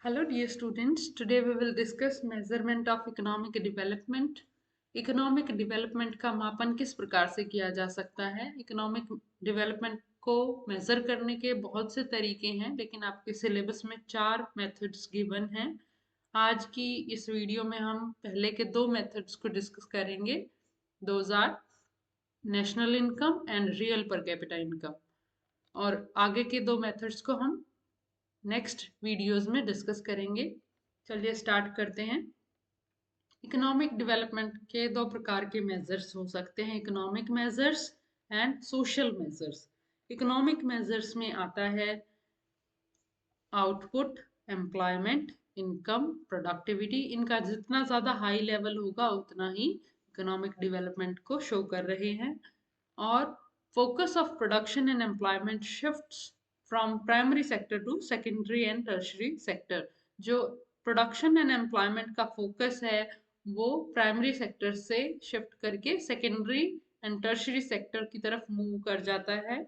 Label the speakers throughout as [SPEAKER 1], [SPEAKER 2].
[SPEAKER 1] Hello dear students, today we will discuss measurement of economic development. Economic development का मापन किस प्रकार से किया जा सकता है। इकोनॉमिक डेवलपमेंट को मेजर करने के बहुत से तरीके हैं, लेकिन आपके सिलेबस में 4 मेथड्स गिवन हैं। आज की इस वीडियो में हम पहले के 2 मेथड्स को डिस्कस करेंगे। Those are national income and real per capita income, और आगे के 2 मेथड्स को हम नेक्स्ट वीडियोस में डिस्कस करेंगे। चलिए स्टार्ट करते हैं। इकोनॉमिक डेवलपमेंट के 2 प्रकार के मेजर्स हो सकते हैं, economic measures and social measures. Economic measures में आता है आउटपुट, एम्प्लॉयमेंट, इनकम, प्रोडक्टिविटी। इनका जितना ज़्यादा हाई लेवल होगा उतना ही इकोनॉमिक डेवलपमेंट को शो कर रहे हैं। और focus of production and employment shifts from primary sector to secondary and tertiary sector. जो प्रोडक्शन एंड एम्प्लॉयमेंट का फोकस है वो प्राइमरी सेक्टर से शिफ्ट करके सेकेंडरी एंड टर्शरी सेक्टर की तरफ मूव कर जाता है।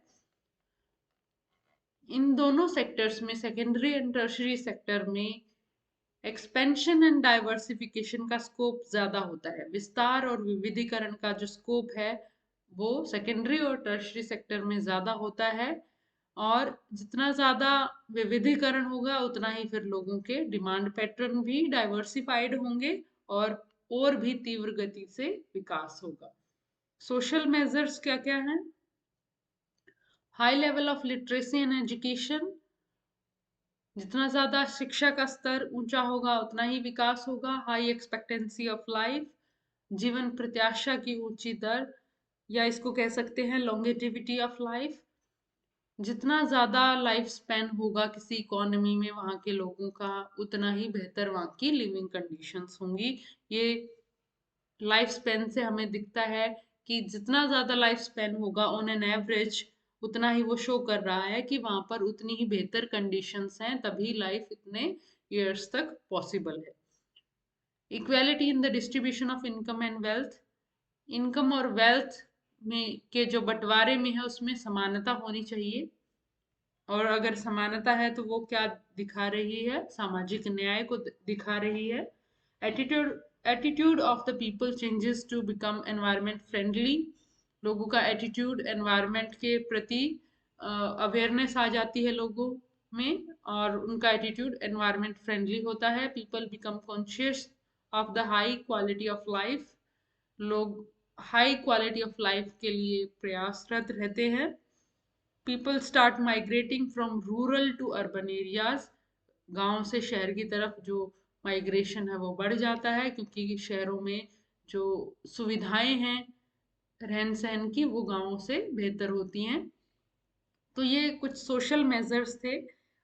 [SPEAKER 1] इन दोनों सेक्टर्स में, सेकेंडरी एंड टर्शरी सेक्टर में, एक्सपेंशन एंड डाइवर्सिफिकेशन का स्कोप ज्यादा होता है। विस्तार और विविधीकरण का जो स्कोप है वो सेकेंडरी और टर्शरी सेक्टर में ज्यादा होता है। और जितना ज्यादा विविधीकरण होगा उतना ही फिर लोगों के डिमांड पैटर्न भी डाइवर्सिफाइड होंगे और भी तीव्र गति से विकास होगा। सोशल मेजर्स क्या क्या हैं? High level of literacy and education. जितना ज्यादा शिक्षा का स्तर ऊंचा होगा उतना ही विकास होगा। हाई एक्सपेक्टेंसी ऑफ लाइफ, जीवन प्रत्याशा की ऊंची दर, या इसको कह सकते हैं लॉन्गेटिविटी ऑफ लाइफ। जितना ज्यादा लाइफ स्पैन होगा किसी इकोनॉमी में वहाँ के लोगों का, उतना ही बेहतर वहाँ की लिविंग कंडीशंस होंगी। ये लाइफ स्पैन से हमें दिखता है कि जितना ज्यादा लाइफ स्पैन होगा ऑन एन एवरेज, उतना ही वो शो कर रहा है कि वहां पर उतनी ही बेहतर कंडीशंस हैं, तभी लाइफ इतने ईयर्स तक पॉसिबल है। Equality in the distribution of income and wealth. Income और वेल्थ में के जो बंटवारे में है उसमें समानता होनी चाहिए। और अगर समानता है तो वो क्या दिखा रही है? सामाजिक न्याय को दिखा रही है। Attitude attitude of the people changes to become environment friendly. लोगों का एटीट्यूड एनवायरमेंट के प्रति अवेयरनेस आ जाती है लोगों में, और उनका एटीट्यूड एनवायरमेंट फ्रेंडली होता है। People become conscious of the high quality of life. लोग हाई क्वालिटी ऑफ लाइफ के लिए प्रयासरत रहते हैं। People start migrating from rural to urban areas. गांव से शहर की तरफ जो माइग्रेशन है वो बढ़ जाता है, क्योंकि शहरों में जो सुविधाएं हैं रहन सहन की वो गांवों से बेहतर होती हैं। तो ये कुछ सोशल मेजर्स थे।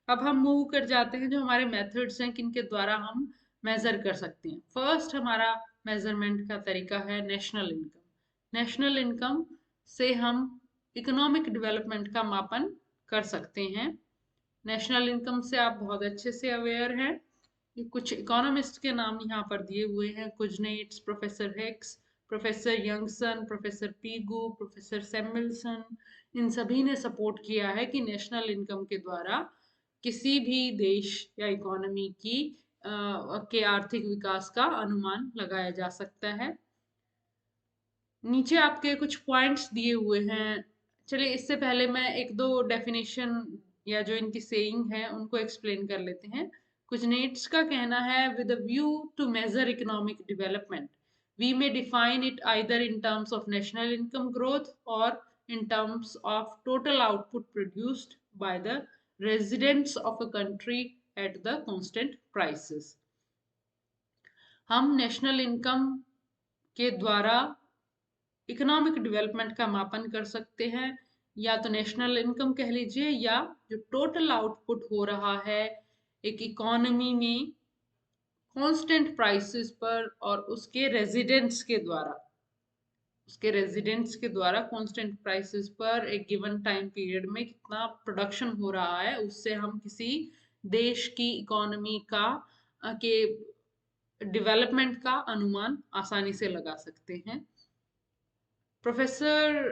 [SPEAKER 1] अब हम मूव कर जाते हैं जो हमारे मेथड्स हैं किनके द्वारा हम मेजर कर सकते हैं। फर्स्ट हमारा मेजरमेंट का तरीका है नेशनल इनकम। नेशनल इनकम से हम इकोनॉमिक डेवलपमेंट का मापन कर सकते हैं। नेशनल इनकम से आप बहुत अच्छे से अवेयर हैं। ये कुछ इकोनॉमिस्ट के नाम यहाँ पर दिए हुए हैं: Kuznets, professor Hicks, professor Youngson, professor Pigou, professor Samuelson. इन सभी ने सपोर्ट किया है कि नेशनल इनकम के द्वारा किसी भी देश या इकोनॉमी की के आर्थिक विकास का अनुमान लगाया जा सकता है। नीचे आपके कुछ पॉइंट्स दिए हुए हैं। चलिए इससे पहले मैं एक दो डेफिनेशन या जो इनकी सेइंग है उनको एक्सप्लेन कर लेते हैं। कुछ नेट्स का कहना है, with a view to measure economic development we may define it either in terms of national income growth और in terms of total output produced by the residents of a country at the constant prices। हम national income के द्वारा economic development का मापन कर सकते हैं, या तो नेशनल इनकम कह लीजिए, या जो टोटल आउटपुट हो रहा है एक इकोनॉमी में कांस्टेंट प्राइसेस पर और उसके रेजिडेंट्स के द्वारा कांस्टेंट प्राइसेस पर एक गिवन टाइम पीरियड में कितना प्रोडक्शन हो रहा है, उससे हम किसी देश की इकोनॉमी का के डेवलपमेंट का अनुमान आसानी से लगा सकते हैं। प्रोफेसर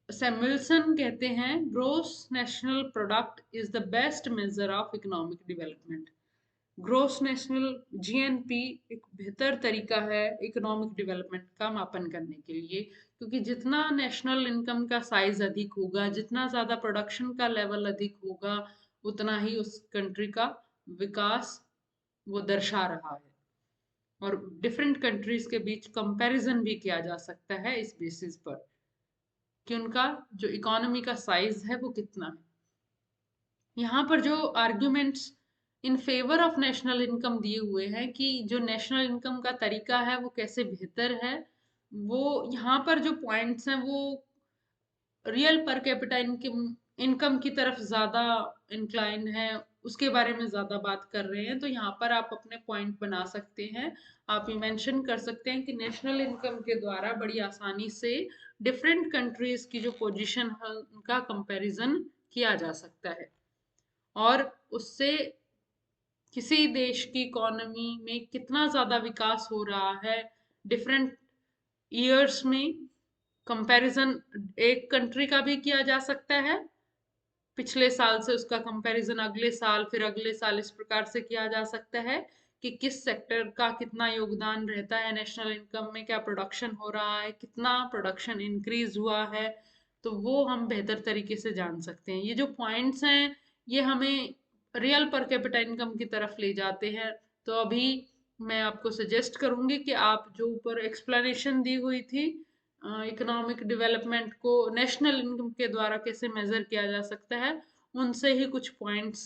[SPEAKER 1] सैमुअल्सन कहते हैं, gross national product is the best measure of economic development. Gross national GNP एक बेहतर तरीका है इकोनॉमिक डेवलपमेंट का मापन करने के लिए, क्योंकि जितना नेशनल इनकम का साइज अधिक होगा, जितना ज़्यादा प्रोडक्शन का लेवल अधिक होगा, उतना ही उस कंट्री का विकास वो दर्शा रहा है। और डिफरेंट कंट्रीज के बीच कंपैरिजन भी किया जा सकता है इस बेसिस पर कि उनका जो इकोनॉमी का साइज है वो कितना है। यहाँ पर जो arguments in favour of national income दिए हुए हैं कि जो नेशनल इनकम का तरीका है वो कैसे बेहतर है, वो यहाँ पर जो पॉइंट्स हैं वो real per capita income income की तरफ ज्यादा इंक्लाइन है, उसके बारे में ज्यादा बात कर रहे हैं। तो यहाँ पर आप अपने पॉइंट बना सकते हैं। आप ये मेंशन कर सकते हैं कि नेशनल इनकम के द्वारा बड़ी आसानी से डिफरेंट कंट्रीज की जो पोजीशन है उनका कंपैरिजन किया जा सकता है, और उससे किसी देश की इकोनॉमी में कितना ज्यादा विकास हो रहा है डिफरेंट ईयर्स में, कंपैरिजन एक कंट्री का भी किया जा सकता है, पिछले साल से उसका कंपैरिजन अगले साल, फिर अगले साल, इस प्रकार से किया जा सकता है कि किस सेक्टर का कितना योगदान रहता है नेशनल इनकम में, क्या प्रोडक्शन हो रहा है, कितना प्रोडक्शन इंक्रीज हुआ है। तो वो हम बेहतर तरीके से जान सकते हैं। ये जो पॉइंट्स हैं ये हमें रियल पर कैपिटा इनकम की तरफ ले जाते हैं। तो अभी मैं आपको सजेस्ट करूंगी कि आप जो ऊपर एक्सप्लेनेशन दी हुई थी इकोनॉमिक डेवलपमेंट को नेशनल इनकम के द्वारा कैसे मेजर किया जा सकता है, उनसे ही कुछ पॉइंट्स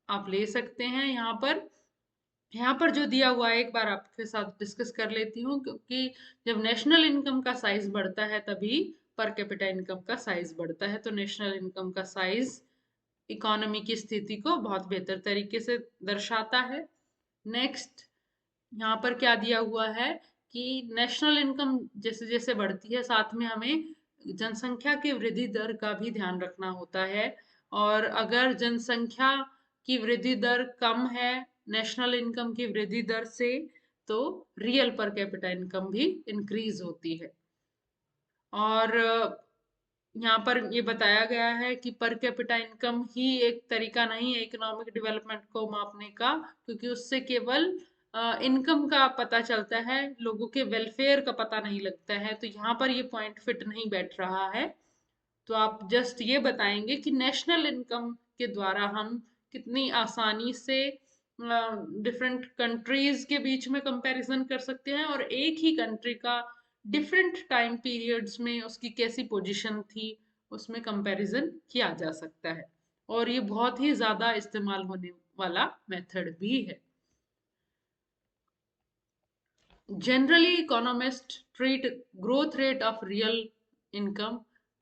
[SPEAKER 1] आप ले सकते हैं। यहाँ पर जो दिया हुआ है एक बार आपके साथ डिस्कस कर लेती हूँ, क्योंकि जब नेशनल इनकम का साइज बढ़ता है तभी पर कैपिटा इनकम का साइज बढ़ता है। तो नेशनल इनकम का साइज इकोनॉमी की स्थिति को बहुत बेहतर तरीके से दर्शाता है। नेक्स्ट यहाँ पर क्या दिया हुआ है कि नेशनल इनकम जैसे जैसे बढ़ती है, साथ में हमें जनसंख्या की वृद्धि दर का भी ध्यान रखना होता है। और अगर जनसंख्या की वृद्धि दर कम है नेशनल इनकम की वृद्धि दर से, तो रियल पर कैपिटा इनकम भी इंक्रीज होती है। और यहाँ पर ये बताया गया है कि पर कैपिटा इनकम ही एक तरीका नहीं है इकोनॉमिक डेवलपमेंट को मापने का, क्योंकि उससे केवल इनकम का पता चलता है, लोगों के वेलफेयर का पता नहीं लगता है। तो यहाँ पर ये पॉइंट फिट नहीं बैठ रहा है। तो आप जस्ट ये बताएंगे कि नेशनल इनकम के द्वारा हम कितनी आसानी से डिफरेंट कंट्रीज के बीच में कंपैरिजन कर सकते हैं, और एक ही कंट्री का डिफरेंट टाइम पीरियड्स में उसकी कैसी पोजीशन थी उसमें कंपैरिजन किया जा सकता है। और ये बहुत ही ज्यादा इस्तेमाल होने वाला मेथड भी है। Generally, economists treat growth rate of real income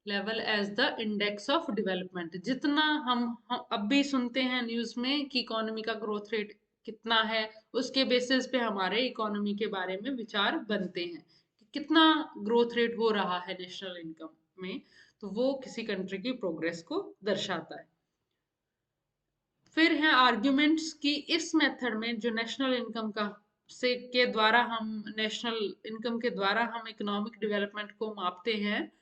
[SPEAKER 1] level as the index of development। जितना हम अब भी सुनते हैं न्यूज़ में कि इकोनॉमी का ग्रोथ रेट कितना है, उसके बेसिस पे हमारे इकोनॉमी के बारे में विचार बनते हैं कि कितना ग्रोथ रेट हो रहा है नेशनल इनकम में। तो वो किसी कंट्री की प्रोग्रेस को दर्शाता है। फिर है आर्ग्यूमेंट्स कि इस मेथड में जो नेशनल इनकम का से के द्वारा हम नेशनल इनकम के द्वारा हम इकोनॉमिक डेवलपमेंट को मापते हैं,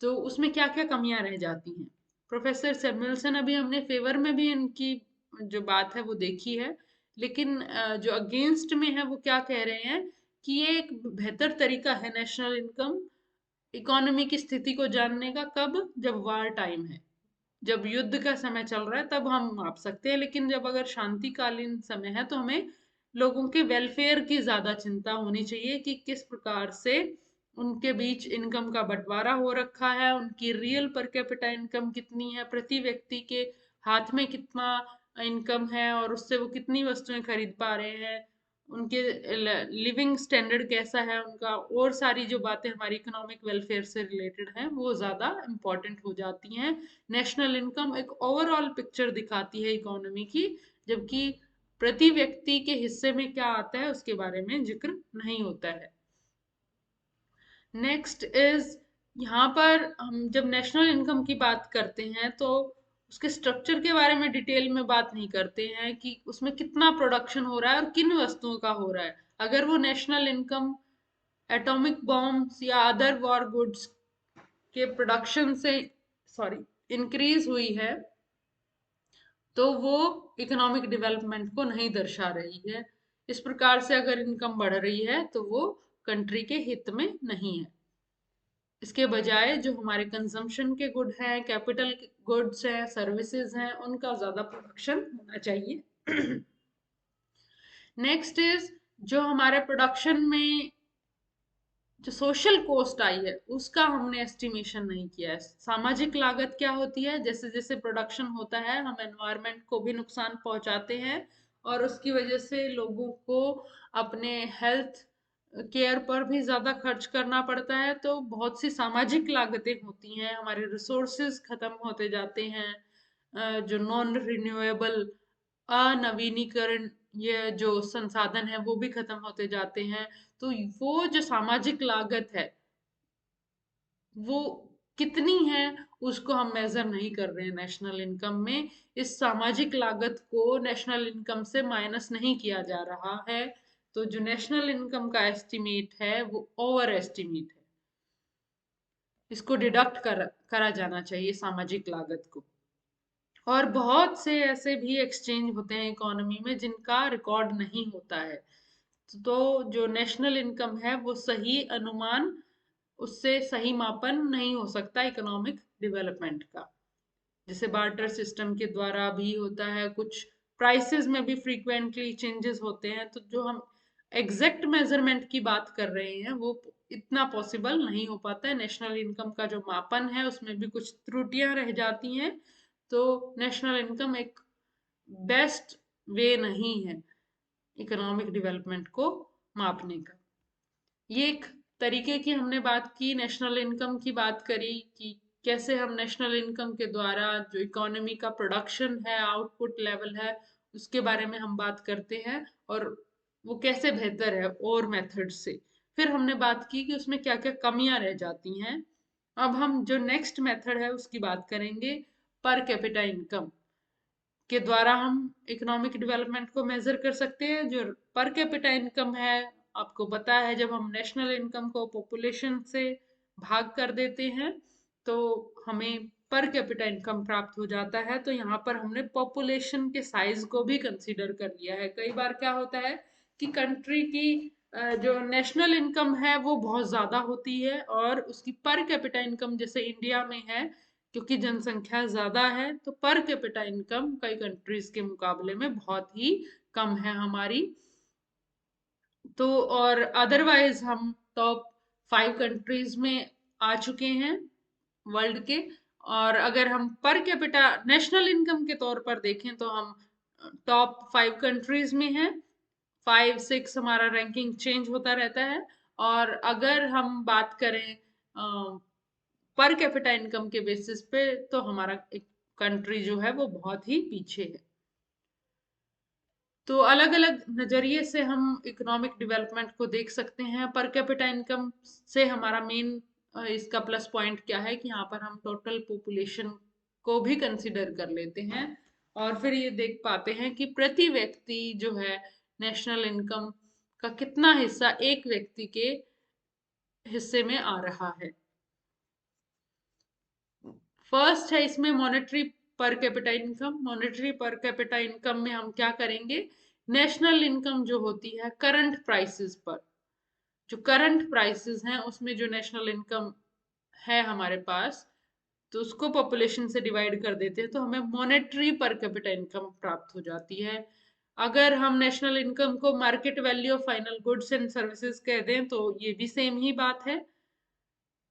[SPEAKER 1] तो उसमें क्या क्या कमियां रह जाती हैं। प्रोफेसर सैमुअल्सन, अभी हमने फेवर में भी इनकी जो बात है वो देखी है, लेकिन जो अगेंस्ट में है वो क्या कह रहे हैं कि ये एक बेहतर तरीका है नेशनल इनकम इकोनॉमी की स्थिति को जानने का, कब, जब वार टाइम है, जब युद्ध का समय चल रहा है तब हम माप सकते हैं। लेकिन जब अगर शांतिकालीन समय है तो हमें लोगों के वेलफेयर की ज्यादा चिंता होनी चाहिए कि किस प्रकार से उनके बीच इनकम का बंटवारा हो रखा है, उनकी रियल पर कैपिटा इनकम कितनी है, प्रति व्यक्ति के हाथ में कितना इनकम है और उससे वो कितनी वस्तुएं खरीद पा रहे हैं, उनके लिविंग स्टैंडर्ड कैसा है उनका, और सारी जो बातें हमारी इकोनॉमिक वेलफेयर से रिलेटेड हैं वो ज़्यादा इम्पोर्टेंट हो जाती हैं। नेशनल इनकम एक ओवरऑल पिक्चर दिखाती है इकोनॉमी की, जबकि प्रति व्यक्ति के हिस्से में क्या आता है उसके बारे में जिक्र नहीं होता है। नेक्स्ट इज, यहाँ पर हम जब नेशनल इनकम की बात करते हैं तो उसके स्ट्रक्चर के बारे में डिटेल में बात नहीं करते हैं कि उसमें कितना प्रोडक्शन हो रहा है और किन वस्तुओं का हो रहा है। अगर वो नेशनल इनकम एटॉमिक बॉम्ब्स या अदर वॉर गुड्स के प्रोडक्शन से, सॉरी, इंक्रीज हुई है, तो वो इकोनॉमिक डेवलपमेंट को नहीं दर्शा रही है। इस प्रकार से अगर इनकम बढ़ रही है तो वो कंट्री के हित में नहीं है। इसके बजाय जो हमारे कंजम्पशन के गुड हैं, कैपिटल गुड्स हैं, सर्विसेज हैं, उनका ज्यादा प्रोडक्शन होना चाहिए। नेक्स्ट इज, जो हमारे प्रोडक्शन में जो सोशल कॉस्ट आई है उसका हमने एस्टिमेशन नहीं किया है। सामाजिक लागत क्या होती है? जैसे जैसे प्रोडक्शन होता है हम एनवायरनमेंट को भी नुकसान पहुंचाते हैं और उसकी वजह से लोगों को अपने हेल्थ केयर पर भी ज्यादा खर्च करना पड़ता है। तो बहुत सी सामाजिक लागतें होती हैं, हमारे रिसोर्सेज खत्म होते जाते हैं, जो नॉन रिन्यूएबल अनवीनीकरण ये जो संसाधन है वो भी खत्म होते जाते हैं। तो वो जो सामाजिक लागत है वो कितनी है उसको हम मेजर नहीं कर रहे हैं नेशनल इनकम में। इस सामाजिक लागत को नेशनल इनकम से माइनस नहीं किया जा रहा है। तो जो नेशनल इनकम का एस्टिमेट है वो ओवर एस्टिमेट है। इसको डिडक्ट करा जाना चाहिए सामाजिक लागत को। और बहुत से ऐसे भी एक्सचेंज होते हैं इकोनॉमी में जिनका रिकॉर्ड नहीं होता है। तो जो नेशनल इनकम है वो सही अनुमान, उससे सही मापन नहीं हो सकता इकोनॉमिक डेवलपमेंट का। जैसे बार्टर सिस्टम के द्वारा भी होता है, कुछ प्राइसेस में भी फ्रीक्वेंटली चेंजेस होते हैं। तो जो हम एग्जैक्ट मेजरमेंट की बात कर रहे हैं वो इतना पॉसिबल नहीं हो पाता है। नेशनल इनकम का जो मापन है उसमें भी कुछ त्रुटियां रह जाती हैं। तो नेशनल इनकम एक बेस्ट वे नहीं है इकोनॉमिक डेवलपमेंट को मापने का। ये एक तरीके की हमने बात की, नेशनल इनकम की बात करी कि कैसे हम नेशनल इनकम के द्वारा जो इकोनॉमी का प्रोडक्शन है, आउटपुट लेवल है, उसके बारे में हम बात करते हैं और वो कैसे बेहतर है और मेथड से। फिर हमने बात की कि उसमें क्या क्या कमियां रह जाती हैं। अब हम जो नेक्स्ट मेथड है उसकी बात करेंगे, पर कैपिटा इनकम के द्वारा हम इकोनॉमिक डेवलपमेंट को मेजर कर सकते हैं। जो पर कैपिटा इनकम है, आपको पता है जब हम नेशनल इनकम को पॉपुलेशन से भाग कर देते हैं तो हमें पर कैपिटा इनकम प्राप्त हो जाता है। तो यहाँ पर हमने पॉपुलेशन के साइज को भी कंसीडर कर लिया है। कई बार क्या होता है कि कंट्री की जो नेशनल इनकम है वो बहुत ज्यादा होती है और उसकी पर कैपिटा इनकम जैसे इंडिया में है, क्योंकि जनसंख्या ज्यादा है तो पर कैपिटा इनकम कई कंट्रीज के मुकाबले में बहुत ही कम है हमारी। तो और अदरवाइज हम टॉप 5 कंट्रीज में आ चुके हैं वर्ल्ड के। और अगर हम पर कैपिटा नेशनल इनकम के तौर पर देखें तो हम टॉप 5 कंट्रीज में हैं। 5 6 हमारा रैंकिंग चेंज होता रहता है। और अगर हम बात करें पर कैपिटा इनकम के बेसिस पे तो हमारा एक कंट्री जो है वो बहुत ही पीछे है। तो अलग अलग नजरिए से हम इकोनॉमिक डेवलपमेंट को देख सकते हैं। पर कैपिटा इनकम से हमारा मेन इसका प्लस पॉइंट क्या है कि यहाँ पर हम टोटल पॉपुलेशन को भी कंसिडर कर लेते हैं और फिर ये देख पाते हैं कि प्रति व्यक्ति जो है नेशनल इनकम का कितना हिस्सा एक व्यक्ति के हिस्से में आ रहा है। फर्स्ट है इसमें मॉनेटरी पर कैपिटा इनकम। मॉनेटरी पर कैपिटा इनकम में हम क्या करेंगे, नेशनल इनकम जो होती है करंट प्राइसेस पर, जो करंट प्राइसेस हैं उसमें जो नेशनल इनकम है हमारे पास, तो उसको पॉपुलेशन से डिवाइड कर देते हैं तो हमें मॉनेटरी पर कैपिटा इनकम प्राप्त हो जाती है। अगर हम नेशनल इनकम को market value of final goods and services कह दें तो ये भी सेम ही बात है।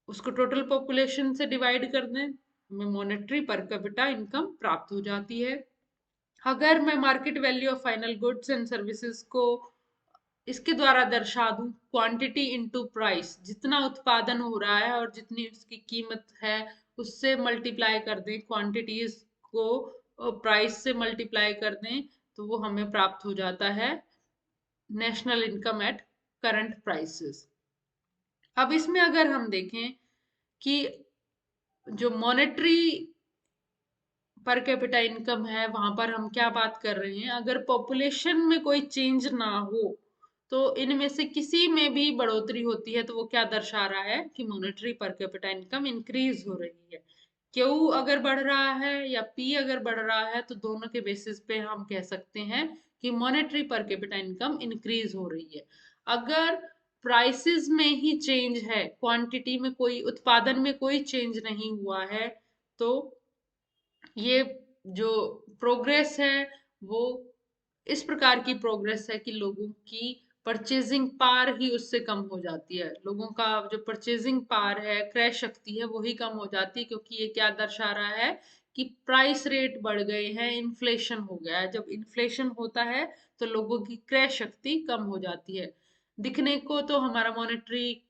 [SPEAKER 1] उसको टोटल पॉपुलेशन से डिवाइड कर दें, हमें मॉनेटरी पर कैपिटा इनकम प्राप्त हो जाती है। अगर मैं market value of final goods and services को इसके द्वारा दर्शा दूं, क्वांटिटी इनटू प्राइस, जितना उत्पादन हो रहा है और जितनी उसकी कीमत है उससे मल्टीप्लाई कर दें, क्वांटिटीज को प्राइस से मल्टीप्लाई कर दें, तो वो हमें प्राप्त हो जाता है national income at current prices. अब इसमें अगर हम देखें कि जो मॉनेटरी पर कैपिटा इनकम है वहां पर हम क्या बात कर रहे हैं, अगर पॉपुलेशन में कोई चेंज ना हो तो इनमें से किसी में भी बढ़ोतरी होती है तो वो क्या दर्शा रहा है कि मॉनेटरी पर कैपिटा इनकम इंक्रीज हो रही है। क्यू अगर बढ़ रहा है या पी अगर बढ़ रहा है तो दोनों के बेसिस पे हम कह सकते हैं कि मॉनेटरी पर कैपिटा इनकम इंक्रीज हो रही है। अगर प्राइसेस में ही चेंज है, क्वांटिटी में कोई, उत्पादन में कोई चेंज नहीं हुआ है, तो ये जो प्रोग्रेस है वो इस प्रकार की प्रोग्रेस है कि लोगों की परचेजिंग पावर ही उससे कम हो जाती है। लोगों का जो परचेजिंग पावर है, क्रय शक्ति है, वो ही कम हो जाती है, क्योंकि ये क्या दर्शा रहा है कि प्राइस रेट बढ़ गए हैं, इन्फ्लेशन हो गया है। जब इन्फ्लेशन होता है तो लोगों की क्रय शक्ति कम हो जाती है। दिखने को तो हमारा मॉनेटरी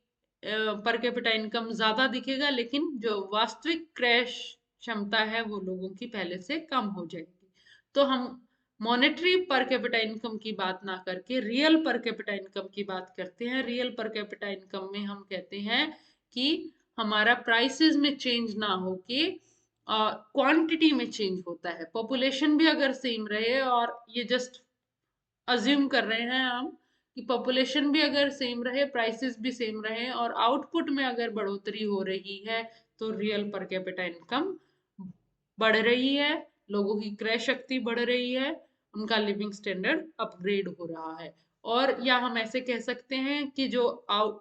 [SPEAKER 1] पर कैपिटा इनकम ज्यादा दिखेगा, लेकिन जो वास्तविक क्रय क्षमता है वो लोगों की पहले से कम हो जाएगी। तो हम मॉनेटरी पर कैपिटा इनकम की बात ना करके रियल पर कैपिटा इनकम की बात करते हैं। रियल पर कैपिटा इनकम में हम कहते हैं कि हमारा प्राइसेस में चेंज ना होके क्वांटिटी में चेंज होता है। पॉपुलेशन भी अगर सेम रहे, और ये जस्ट अज्यूम कर रहे हैं हम कि पॉपुलेशन भी अगर सेम रहे, प्राइसेस भी सेम रहे, और आउटपुट में अगर बढ़ोतरी हो रही है, तो रियल पर कैपिटा इनकम बढ़ रही है, लोगों की क्रय शक्ति बढ़ रही है, उनका लिविंग स्टैंडर्ड अपग्रेड हो रहा है। और या हम ऐसे कह सकते हैं कि जो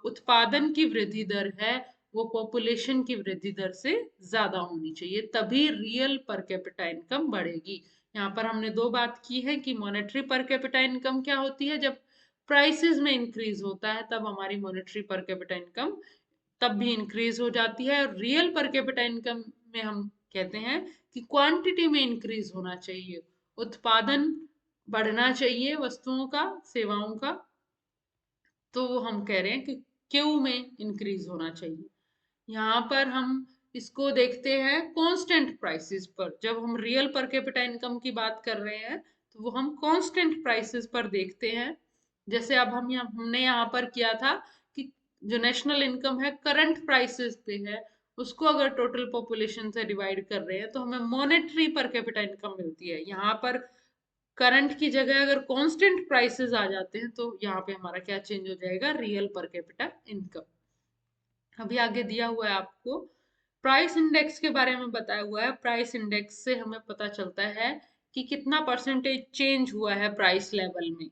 [SPEAKER 1] उत्पादन की वृद्धि दर है वो पॉपुलेशन की वृद्धि दर से ज्यादा होनी चाहिए, तभी रियल पर कैपिटा इनकम बढ़ेगी। यहाँ पर हमने दो बात की है कि मॉनेटरी पर कैपिटा इनकम क्या होती है, जब प्राइसेस में इंक्रीज होता है तब हमारी मॉनेटरी पर कैपिटा इनकम तब भी इंक्रीज हो जाती है। और रियल पर कैपिटा इनकम में हम कहते हैं कि क्वांटिटी में इंक्रीज होना चाहिए, उत्पादन बढ़ना चाहिए वस्तुओं का, सेवाओं का, तो वो हम कह रहे हैं कि क्यू में इंक्रीज होना चाहिए। यहाँ पर हम इसको देखते हैं कांस्टेंट प्राइसेस पर। जब हम रियल पर कैपिटा इनकम की बात कर रहे हैं तो वो हम कांस्टेंट प्राइसेस पर देखते हैं। जैसे अब हमने यहाँ पर किया था कि जो नेशनल इनकम है करंट प्राइसेस पे है, उसको अगर टोटल पॉपुलेशन से डिवाइड कर रहे हैं तो हमें मॉनेटरी पर कैपिटा इनकम मिलती है। यहाँ पर करंट की जगह अगर कांस्टेंट प्राइसेस आ जाते हैं तो यहाँ पे हमारा क्या चेंज हो जाएगा, रियल पर कैपिटा इनकम। अभी आगे दिया हुआ है आपको, प्राइस इंडेक्स के बारे में बताया हुआ है। प्राइस इंडेक्स से हमें पता चलता है कि कितना परसेंटेज चेंज हुआ है प्राइस लेवल में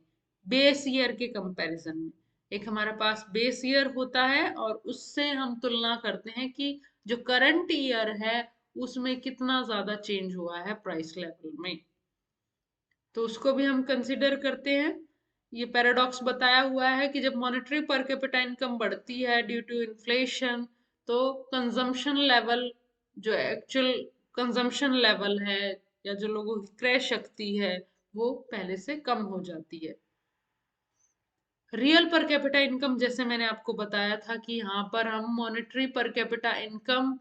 [SPEAKER 1] बेस ईयर के कंपैरिजन में। एक हमारे पास बेस ईयर होता है और उससे हम तुलना करते हैं कि जो करंट ईयर है उसमें कितना ज्यादा चेंज हुआ है प्राइस लेवल में, तो उसको भी हम कंसिडर करते हैं। ये पैराडॉक्स बताया हुआ है कि जब मॉनेटरी पर कैपिटा इनकम बढ़ती है ड्यू टू इन्फ्लेशन, तो कंजम्पशन लेवल, जो एक्चुअल कंजम्पशन लेवल है या जो लोगों की क्रय शक्ति है, वो पहले से कम हो जाती है। रियल पर कैपिटा इनकम, जैसे मैंने आपको बताया था कि यहाँ पर हम मॉनेटरी पर कैपिटा इनकम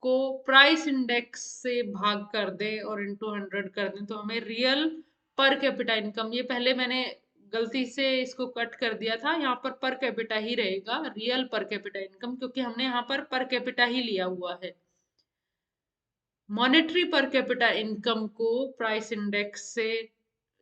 [SPEAKER 1] को प्राइस इंडेक्स से भाग कर दें और इनटू 100 कर दें तो हमें रियल पर कैपिटा इनकम, ये पहले मैंने गलती से इसको कट कर दिया था, यहाँ पर कैपिटा ही रहेगा, रियल पर कैपिटा इनकम, क्योंकि हमने यहाँ पर कैपिटा ही लिया हुआ है। मॉनेटरी पर कैपिटा इनकम को प्राइस इंडेक्स से,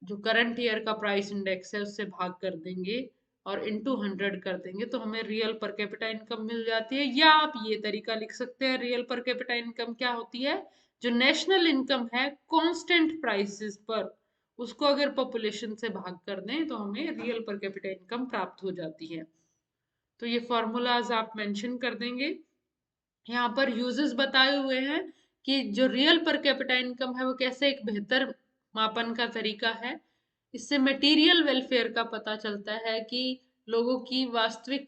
[SPEAKER 1] जो करंट ईयर का प्राइस इंडेक्स है उससे भाग कर देंगे और इनटू 100 कर देंगे तो हमें रियल पर कैपिटा इनकम मिल जाती है। या आप ये तरीका लिख सकते हैं, रियल पर कैपिटा इनकम क्या होती है, जो नेशनल इनकम है कांस्टेंट प्राइसेस पर, उसको अगर पॉपुलेशन से भाग कर दें तो हमें रियल पर कैपिटा इनकम प्राप्त हो जाती है। तो ये फॉर्मूलाज आप मेंशन कर देंगे। यहाँ पर यूजेस बताए हुए हैं कि जो रियल पर कैपिटा इनकम है वो कैसे एक बेहतर मापन का तरीका है। इससे मटेरियल वेलफेयर का पता चलता है कि लोगों की वास्तविक,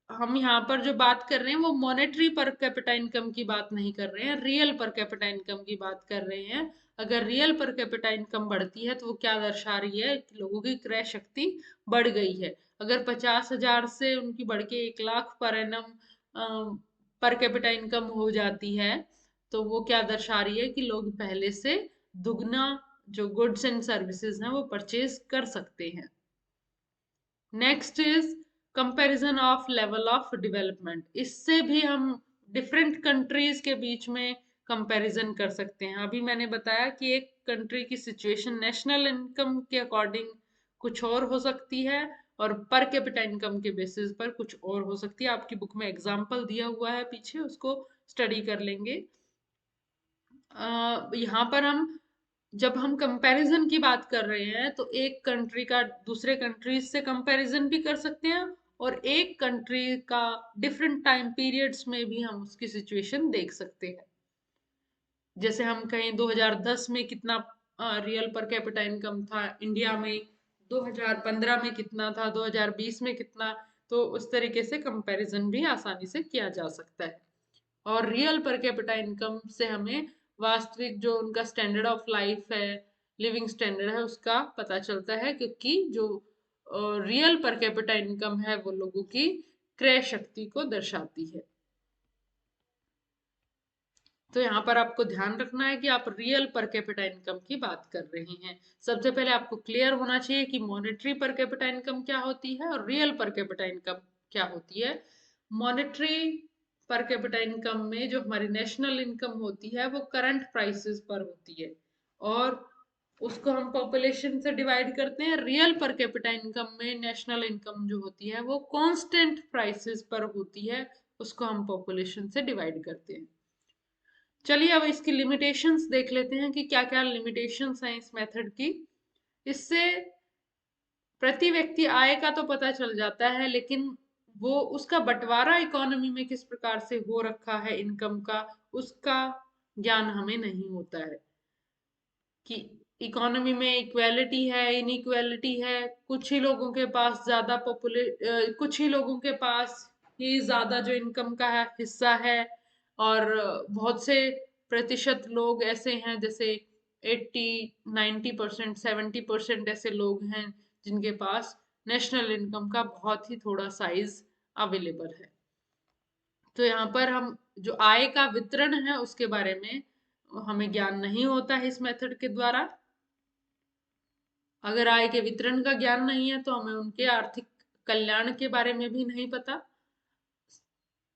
[SPEAKER 1] हम यहाँ पर जो बात कर रहे हैं वो मॉनेटरी पर कैपिटा इनकम की बात नहीं कर रहे हैं, रियल पर कैपिटा इनकम की बात कर रहे हैं। अगर रियल पर कैपिटा इनकम बढ़ती है तो वो क्या दर्शा रही है कि लोगों की क्रय शक्ति बढ़ गई है। अगर 50,000 से उनकी बढ़ के 1 लाख पर एनम पर कैपिटा इनकम हो जाती है, तो वो क्या दर्शा रही है कि लोग पहले से दुगना जो गुड्स एंड सर्विसेज हैं वो परचेज कर सकते हैं। Next is comparison of level of development. इससे भी हम डिफरेंट कंट्रीज के बीच में कंपैरिजन कर सकते हैं। अभी मैंने बताया कि एक कंट्री की सिचुएशन नेशनल इनकम के अकॉर्डिंग कुछ और हो सकती है और पर कैपिटा इनकम के बेसिस पर कुछ और हो सकती है। आपकी बुक में एग्जाम्पल दिया हुआ है पीछे, उसको स्टडी कर लेंगे। यहाँ पर जब हम कंपैरिजन की बात कर रहे हैं तो एक कंट्री का दूसरे कंट्रीज से कंपैरिजन भी कर सकते हैं, और एक कंट्री का डिफरेंट टाइम पीरियड्स में भी हम उसकी सिचुएशन देख सकते हैं। जैसे हम कहें 2010 में कितना रियल पर कैपिटा इनकम था इंडिया में, 2015 में कितना था, 2020 में कितना, तो उस तरीके से कंपैरिजन भी आसानी से किया जा सकता है। और रियल पर कैपिटा इनकम से हमें वास्तविक जो उनका स्टैंडर्ड ऑफ लाइफ है, लिविंग स्टैंडर्ड है, उसका पता चलता है, क्योंकि जो रियल पर कैपिटा इनकम है वो लोगों की क्रय शक्ति को दर्शाती है। तो यहाँ पर आपको ध्यान रखना है कि आप रियल पर कैपिटा इनकम की बात कर रहे हैं। सबसे पहले आपको क्लियर होना चाहिए कि मॉनेटरी पर कैपिटा इनकम क्या होती है और रियल पर कैपिटा इनकम क्या होती है। मॉनेटरी पर कैपिटा इनकम में जो हमारी नेशनल इनकम होती है वो करंट प्राइसेस पर होती है, और उसको हम पॉपुलेशन से डिवाइड करते हैं। रियल पर कैपिटा इनकम में नेशनल इनकम जो होती है वो कांस्टेंट प्राइसेस पर होती है, उसको हम पॉपुलेशन से डिवाइड करते हैं। चलिए अब इसकी लिमिटेशंस देख लेते हैं कि क्या क्या लिमिटेशंस हैं इस मेथड की। इससे प्रति व्यक्ति आय का तो पता चल जाता है, लेकिन वो उसका बंटवारा इकोनॉमी में किस प्रकार से हो रखा है इनकम का, उसका ज्ञान हमें नहीं होता है कि इकोनॉमी में इक्वेलिटी है, इनइक्वेलिटी है, कुछ ही लोगों के पास ज्यादा कुछ ही लोगों के पास ही ज्यादा जो इनकम का हिस्सा है, और बहुत से प्रतिशत लोग ऐसे हैं, जैसे 80, 90%, 70% ऐसे लोग हैं जिनके पास नेशनल इनकम का बहुत ही थोड़ा साइज अवेलेबल है। तो यहाँ पर हम जो आय का वितरण है उसके बारे में हमें ज्ञान नहीं होता है इस मेथड के द्वारा। अगर आय के वितरण का ज्ञान नहीं है तो हमें उनके आर्थिक कल्याण के बारे में भी नहीं पता।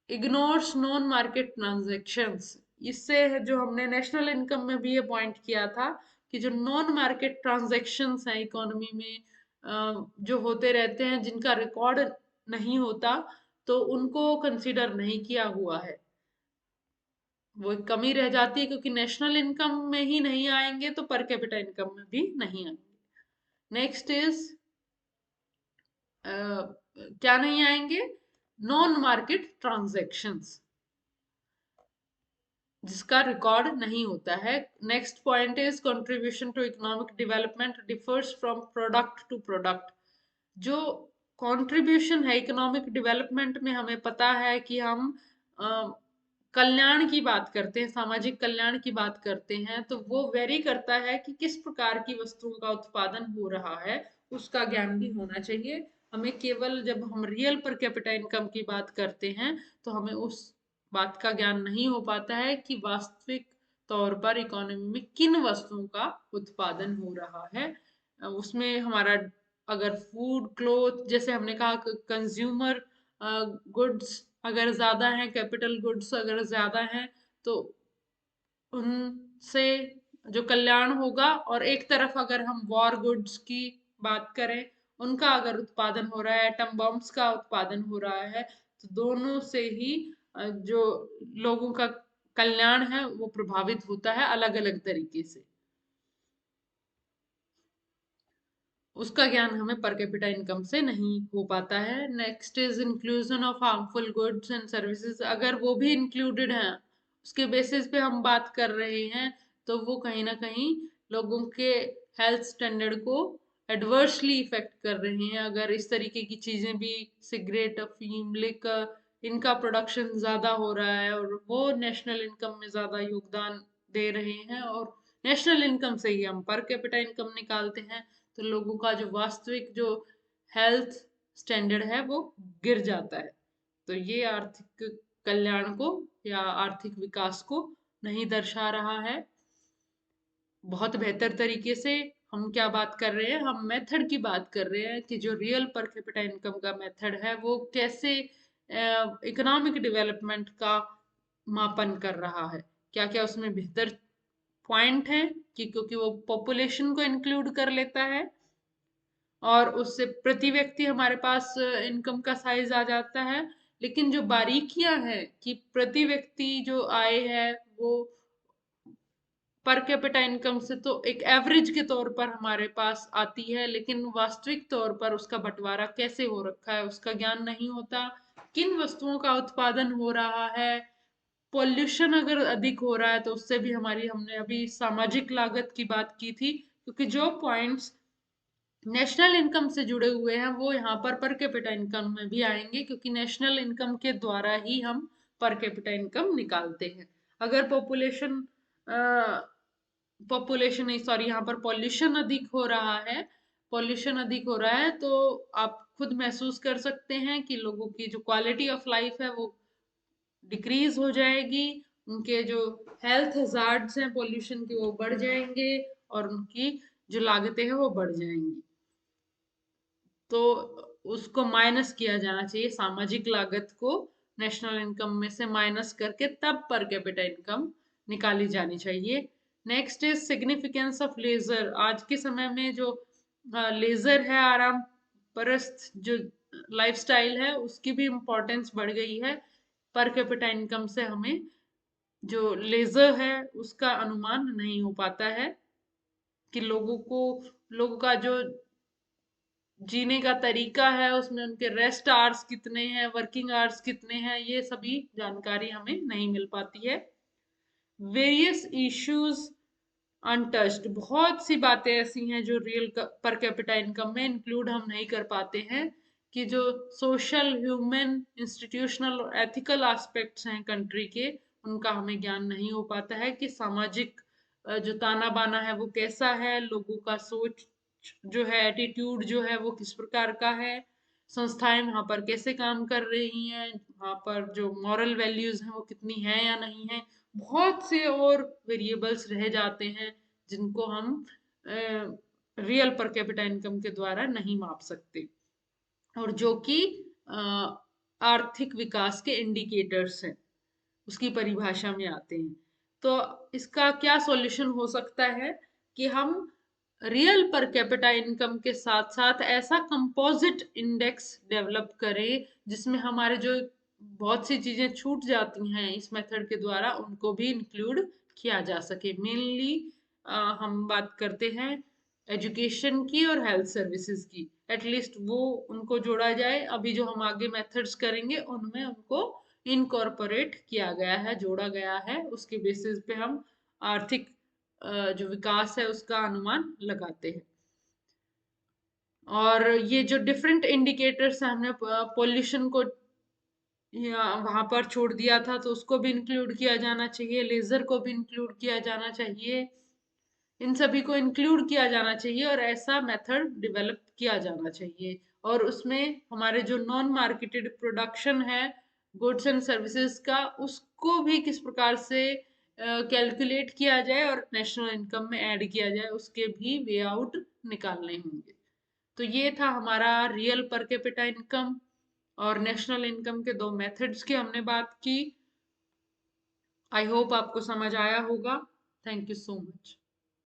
[SPEAKER 1] इग्नोर्स नॉन मार्केट ट्रांजैक्शंस, इससे जो हमने नेशनल इनकम में भी ये पॉइंट किया था कि जो नॉन मार्केट ट्रांजैक्शंस हैं इकोनॉमी में, जो होते रहते हैं जिनका रिकॉर्ड नहीं होता, तो उनको कंसीडर नहीं किया हुआ है। वो एक कमी रह जाती है, क्योंकि नेशनल इनकम में ही नहीं आएंगे तो पर कैपिटा इनकम में भी नहीं आएंगे। नेक्स्ट इज क्या नहीं आएंगे, नॉन मार्केट ट्रांजैक्शंस जिसका रिकॉर्ड नहीं होता है। Next point is contribution to economic development differs from product to product. जो कंट्रीब्यूशन है इकोनॉमिक डेवलपमेंट में, हमें पता है कि हम कल्याण की बात करते हैं, सामाजिक कल्याण की बात करते हैं, तो वो वेरी करता है कि किस प्रकार की वस्तुओं का उत्पादन हो रहा है, उसका ज्ञान भी होना चाहिए हमें। केवल जब हम रियल पर कैपिटा इनकम की बात करते हैं तो हमें उस बात का ज्ञान नहीं हो पाता है कि वास्तविक तौर पर इकोनॉमी में किन वस्तुओं का उत्पादन हो रहा है। उसमें हमारा अगर फूड, क्लोथ, जैसे हमने कहा कंज्यूमर गुड्स अगर ज्यादा हैं, कैपिटल गुड्स अगर ज्यादा हैं, तो उनसे जो कल्याण होगा। और एक तरफ अगर हम वॉर गुड्स की बात करें, उनका अगर उत्पादन हो रहा है, एटम बम्स का उत्पादन हो रहा है, तो दोनों से ही जो लोगों का कल्याण है वो प्रभावित होता है अलग अलग तरीके से। उसका ज्ञान हमें पर कैपिटा इनकम से नहीं हो पाता है। Next is inclusion of harmful goods and services, अगर वो भी इंक्लूडेड हैं, उसके बेसिस पे हम बात कर रहे हैं, तो वो कहीं ना कहीं लोगों के हेल्थ स्टैंडर्ड को एडवर्सली इफेक्ट कर रहे हैं। अगर इस तरीके की चीजें भी, सिगरेट, अफीम, लिकर, इनका प्रोडक्शन ज्यादा हो रहा है और वो नेशनल इनकम में ज्यादा योगदान दे रहे हैं, और नेशनल इनकम से ही हम पर कैपिटा इनकम निकालते हैं, तो लोगों का जो वास्तविक जो हेल्थ स्टैंडर्ड है वो गिर जाता है। तो ये आर्थिक कल्याण को या आर्थिक विकास को नहीं दर्शा रहा है। बहुत बेहतर तरीके से हम क्या बात कर रहे हैं, हम मेथड की बात कर रहे हैं कि जो रियल पर कैपिटा इनकम का मेथड है वो कैसे इकोनॉमिक डेवलपमेंट का मापन कर रहा है। क्या क्या उसमें बेहतर पॉइंट है कि क्योंकि वो पॉपुलेशन को इंक्लूड कर लेता है, और उससे प्रति व्यक्ति हमारे पास इनकम का साइज आ जाता है। लेकिन जो बारीकियां हैं कि प्रति व्यक्ति जो आय है वो पर कैपिटा इनकम से तो एक एवरेज के तौर पर हमारे पास आती है, लेकिन वास्तविक तौर पर उसका बंटवारा कैसे हो रखा है उसका ज्ञान नहीं होता। किन वस्तुओं का उत्पादन हो रहा है, पॉल्यूशन अगर अधिक हो रहा है तो उससे भी हमारी, हमने अभी सामाजिक लागत की बात की थी, क्योंकि जो पॉइंट्स नेशनल इनकम से जुड़े हुए हैं वो यहाँ पर कैपिटा इनकम में भी आएंगे, क्योंकि नेशनल इनकम के द्वारा ही हम पर कैपिटा इनकम निकालते हैं। अगर पॉपुलेशन नहीं, सॉरी, यहाँ पर पॉल्यूशन अधिक हो रहा है, पॉल्यूशन अधिक हो रहा है, तो आप खुद महसूस कर सकते हैं कि लोगों की जो क्वालिटी ऑफ लाइफ है वो डिक्रीज हो जाएगी, उनके जो हेल्थ हजार्ड्स हैं पॉल्यूशन के वो बढ़ जाएंगे, और उनकी जो लागतें हैं वो बढ़ जाएंगी। तो उसको माइनस किया जाना चाहिए, सामाजिक लागत को नेशनल इनकम में से माइनस करके तब पर कैपिटा इनकम निकाली जानी चाहिए। Next is significance of leisure. आज के समय में जो लेजर है, आराम परस्त जो लाइफस्टाइल है, उसकी भी इम्पोर्टेंस बढ़ गई है। पर कैपिटा इनकम से हमें जो लेजर है उसका अनुमान नहीं हो पाता है कि लोगों का जो जीने का तरीका है उसमें उनके रेस्ट आवर्स कितने हैं, वर्किंग आवर्स कितने हैं, ये सभी जानकारी हमें नहीं मिल पाती है। वेरियस इश्यूज अनटच्ड, बहुत सी बातें ऐसी हैं जो रियल पर कैपिटा इनकम में इंक्लूड हम नहीं कर पाते हैं, कि जो सोशल, ह्यूमन, इंस्टीट्यूशनल और एथिकल एस्पेक्ट्स हैं कंट्री के, उनका हमें ज्ञान नहीं हो पाता है, कि सामाजिक जो ताना बाना है वो कैसा है, लोगों का सोच जो है, एटीट्यूड जो है वो किस प्रकार का है, संस्थाएं वहां पर कैसे काम कर रही हैं, वहां पर जो मॉरल वैल्यूज हैं वो कितनी हैं या नहीं है। बहुत से और वेरिएबल्स रह जाते हैं जिनको हम रियल पर कैपिटा इनकम के द्वारा नहीं माप सकते, और जो कि आर्थिक विकास के इंडिकेटर्स हैं, उसकी परिभाषा में आते हैं। तो इसका क्या सॉल्यूशन हो सकता है कि हम रियल पर कैपिटा इनकम के साथ साथ ऐसा कंपोजिट इंडेक्स डेवलप करें जिसमें हमारे जो बहुत सी चीजें छूट जाती हैं इस मेथड के द्वारा उनको भी इंक्लूड किया जा सके। मेनली हम बात करते हैं एजुकेशन की और हेल्थ सर्विसेज की, एटलीस्ट वो उनको जोड़ा जाए। अभी जो हम आगे मेथड्स करेंगे उनमें उनको इनकॉर्पोरेट किया गया है, जोड़ा गया है, उसके बेसिस पे हम आर्थिक जो विकास है उसका अनुमान लगाते हैं। और ये जो डिफरेंट इंडिकेटर्स है, हमने पोल्यूशन को वहां पर छोड़ दिया था तो उसको भी इंक्लूड किया जाना चाहिए, लेजर को भी इंक्लूड किया जाना चाहिए, इन सभी को इंक्लूड किया जाना चाहिए और ऐसा मेथड डेवलप किया जाना चाहिए। और उसमें हमारे जो नॉन मार्केटेड प्रोडक्शन है गुड्स एंड सर्विसेज का, उसको भी किस प्रकार से कैलकुलेट किया जाए और नेशनल इनकम में ऐड किया जाए, उसके भी वे आउट निकालने होंगे। तो ये था हमारा रियल पर कैपिटा इनकम और नेशनल इनकम के दो मेथड्स की हमने बात की। आई होप आपको समझ आया होगा। Thank you so much.